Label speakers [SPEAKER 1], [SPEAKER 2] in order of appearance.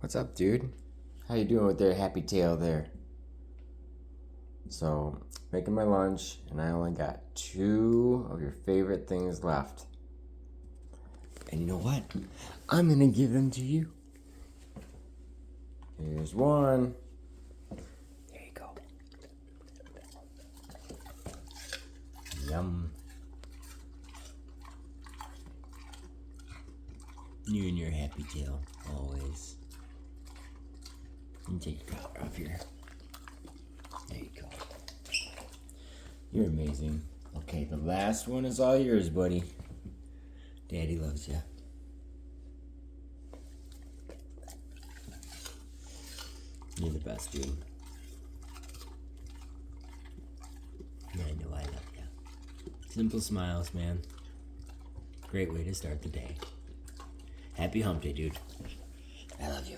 [SPEAKER 1] What's up, dude? How you doing with their happy tail there? So, making my lunch, and I only got 2 of your favorite things left. And you know what? I'm gonna give them to you. Here's one. There you go. Yum. You and your happy tail, always. You take your collar off here. There you go. You're amazing. Okay, the last one is all yours, buddy. Daddy loves you. You're the best, dude. I know I love you. Simple smiles, man. Great way to start the day. Happy hump day, dude. I love you.